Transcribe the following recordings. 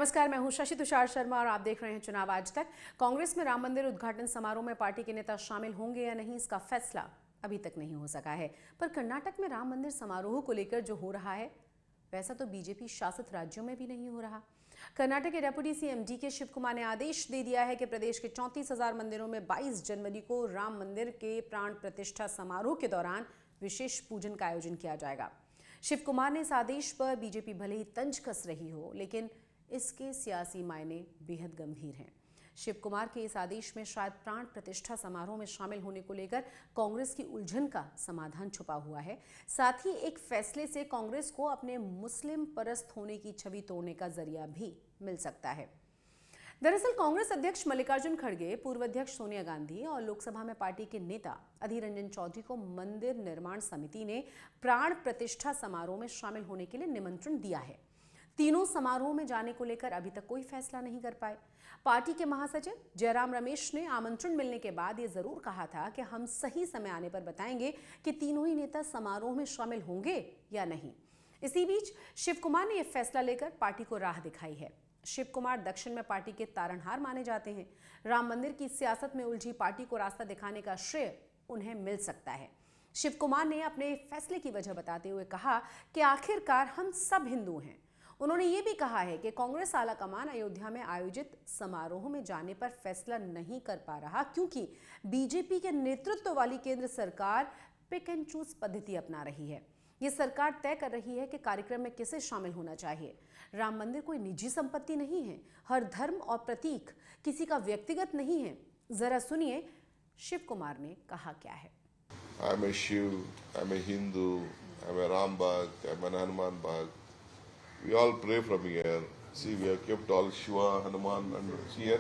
नमस्कार, मैं हूं शशि तुषार शर्मा और आप देख रहे हैं चुनाव आज तक। कांग्रेस में राम मंदिर उद्घाटन समारोह में पार्टी के नेता शामिल होंगे या नहीं, इसका फैसला अभी तक नहीं हो सका है। पर कर्नाटक में राम मंदिर समारोह को लेकर जो हो रहा है वैसा तो बीजेपी शासित राज्यों में भी नहीं हो रहा। कर्नाटक के deputy CM DK Shivakumar ने आदेश दे दिया है कि प्रदेश के 34,000 मंदिरों में 22 जनवरी को राम मंदिर के प्राण प्रतिष्ठा समारोह के दौरान विशेष पूजन का आयोजन किया जाएगा। शिव कुमार ने इस आदेश पर बीजेपी भले ही तंज कस रही हो, लेकिन इसके सियासी मायने बेहद गंभीर हैं। शिव कुमार के इस आदेश में शायद प्राण प्रतिष्ठा समारोह में शामिल होने को लेकर कांग्रेस की उलझन का समाधान छुपा हुआ है। साथ ही एक फैसले से कांग्रेस को अपने मुस्लिम परस्त होने की छवि तोड़ने का जरिया भी मिल सकता है। दरअसल कांग्रेस अध्यक्ष मल्लिकार्जुन खड़गे, पूर्व अध्यक्ष सोनिया गांधी और लोकसभा में पार्टी के नेता अधीर रंजन चौधरी को मंदिर निर्माण समिति ने प्राण प्रतिष्ठा समारोह में शामिल होने के लिए निमंत्रण दिया है। तीनों समारोह में जाने को लेकर अभी तक कोई फैसला नहीं कर पाए। पार्टी के महासचिव जयराम रमेश ने आमंत्रण मिलने के बाद ये जरूर कहा था कि हम सही समय आने पर बताएंगे कि तीनों ही नेता समारोह में शामिल होंगे या नहीं। इसी बीच शिव कुमार ने यह फैसला लेकर पार्टी को राह दिखाई है। शिव कुमार दक्षिण में पार्टी के तारणहार माने जाते हैं। राम मंदिर की सियासत में उलझी पार्टी को रास्ता दिखाने का श्रेय उन्हें मिल सकता है। शिव कुमार ने अपने फैसले की वजह बताते हुए कहा कि आखिरकार हम सब हिंदू हैं। उन्होंने ये भी कहा है कि कांग्रेस आलाकमान अयोध्या में आयोजित समारोह में जाने पर फैसला नहीं कर पा रहा क्योंकि बीजेपी के नेतृत्व वाली केंद्र सरकार पिक एंड चूज पद्धति अपना रही है। ये सरकार तय कर रही है कि कार्यक्रम में किसे शामिल होना चाहिए। राम मंदिर कोई निजी संपत्ति नहीं है। हर धर्म और प्रतीक किसी का व्यक्तिगत नहीं है। जरा सुनिए शिव कुमार ने कहा क्या है। I'm a Shiv, I'm a Hindu, I'm a Ram Bhakt, I'm an Hanuman Bhakt. We all pray from here. See, we have kept all Shiva, Hanuman, and here.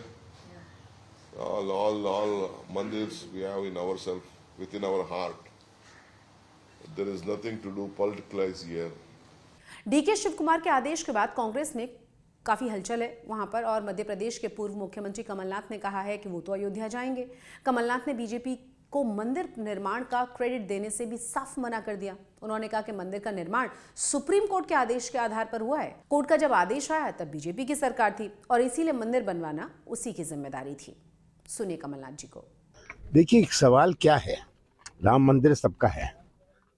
All mandirs we have in ourselves, within our heart. There is nothing to do politicalize here. DK Shivakumar के आदेश के बाद कांग्रेस ने काफी हलचल है वहां पर, और मध्य प्रदेश के पूर्व मुख्यमंत्री कमलनाथ ने कहा है कि वो तो अयोध्या जाएंगे। कमलनाथ ने बीजेपी को मंदिर निर्माण का क्रेडिट देने से भी साफ मना कर दिया। उन्होंने कहा कि मंदिर का निर्माण सुप्रीम कोर्ट के आदेश के आधार पर हुआ है। कोर्ट का जब आदेश आया तब बीजेपी की सरकार थी और इसीलिए मंदिर बनवाना उसी की जिम्मेदारी थी। सुनिए कमलनाथ जी को। देखिए, सवाल क्या है, राम मंदिर सबका है,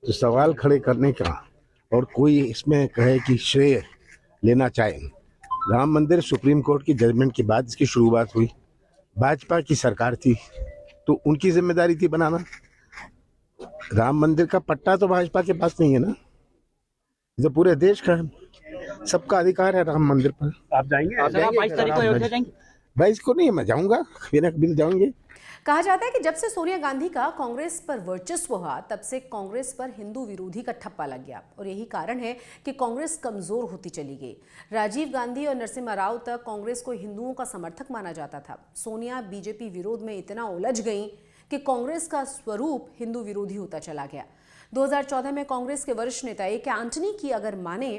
तो सवाल खड़े करने का और कोई इसमें कहे कि श्रेय लेना चाहे। राम मंदिर सुप्रीम कोर्ट की जजमेंट के बाद इसकी शुरुआत हुई। भाजपा की सरकार थी तो उनकी जिम्मेदारी थी बनाना। राम मंदिर का पट्टा तो भाजपा के पास नहीं है ना, जो पूरे देश का है। सबका अधिकार है राम मंदिर पर। आप जाएंगे? 22 तारीख को अयोध्या जाएंगे? 22 को नहीं, मैं जाऊंगा, बिल जाऊंगे। कहा जाता है कि जब से सोनिया गांधी का कांग्रेस पर वर्चस्व हुआ तब से कांग्रेस पर हिंदू विरोधी का ठप्पा लग गया और यही कारण है कि कांग्रेस कमजोर होती चली गई। राजीव गांधी और नरसिम्हा राव तक कांग्रेस को हिंदुओं का समर्थक माना जाता था। सोनिया बीजेपी विरोध में इतना उलझ गई कि कांग्रेस का स्वरूप हिंदू विरोधी होता चला गया। 2014 में कांग्रेस के वरिष्ठ नेता ए के एंटनी की अगर माने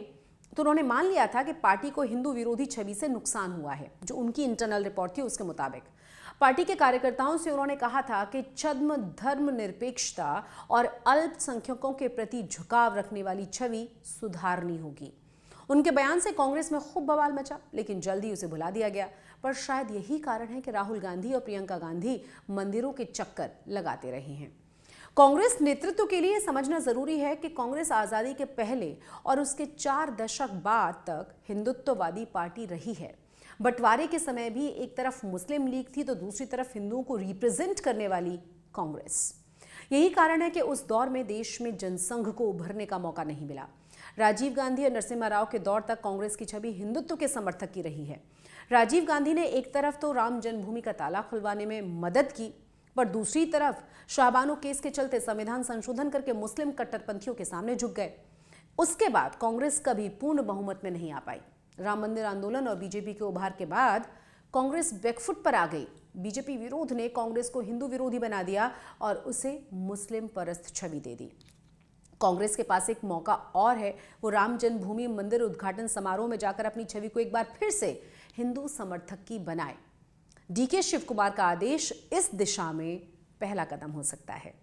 तो उन्होंने मान लिया था कि पार्टी को हिंदू विरोधी छवि से नुकसान हुआ है। जो उनकी इंटरनल रिपोर्ट थी उसके मुताबिक पार्टी के कार्यकर्ताओं से उन्होंने कहा था कि छद्म धर्मनिरपेक्षता और अल्पसंख्यकों के प्रति झुकाव रखने वाली छवि सुधारनी होगी। उनके बयान से कांग्रेस में खूब बवाल मचा, लेकिन जल्दी उसे भुला दिया गया। पर शायद यही कारण है कि राहुल गांधी और प्रियंका गांधी मंदिरों के चक्कर लगाते रहे हैं। कांग्रेस नेतृत्व के लिए समझना जरूरी है कि कांग्रेस आजादी के पहले और उसके 4 दशक बाद तक हिंदुत्ववादी पार्टी रही है। बंटवारे के समय भी एक तरफ मुस्लिम लीग थी तो दूसरी तरफ हिंदुओं को रिप्रेजेंट करने वाली कांग्रेस। यही कारण है कि उस दौर में देश में जनसंघ को उभरने का मौका नहीं मिला। राजीव गांधी और नरसिम्हा राव के दौर तक कांग्रेस की छवि हिंदुत्व के समर्थक की रही है। राजीव गांधी ने एक तरफ तो राम जन्मभूमि का ताला खुलवाने में मदद की, पर दूसरी तरफ शाहबानो केस के चलते संविधान संशोधन करके मुस्लिम कट्टरपंथियों के सामने झुक गए। उसके बाद कांग्रेस कभी पूर्ण बहुमत में नहीं आ पाई। राम मंदिर आंदोलन और बीजेपी के उभार के बाद कांग्रेस बैकफुट पर आ गई। बीजेपी विरोध ने कांग्रेस को हिंदू विरोधी बना दिया और उसे मुस्लिम परस्त छवि दे दी। कांग्रेस के पास एक मौका और है, वो राम जन्मभूमि मंदिर उद्घाटन समारोह में जाकर अपनी छवि को एक बार फिर से हिंदू समर्थक की बनाए। डीके शिव कुमार का आदेश इस दिशा में पहला कदम हो सकता है।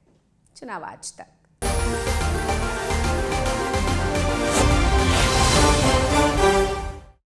चुनाव आज तक।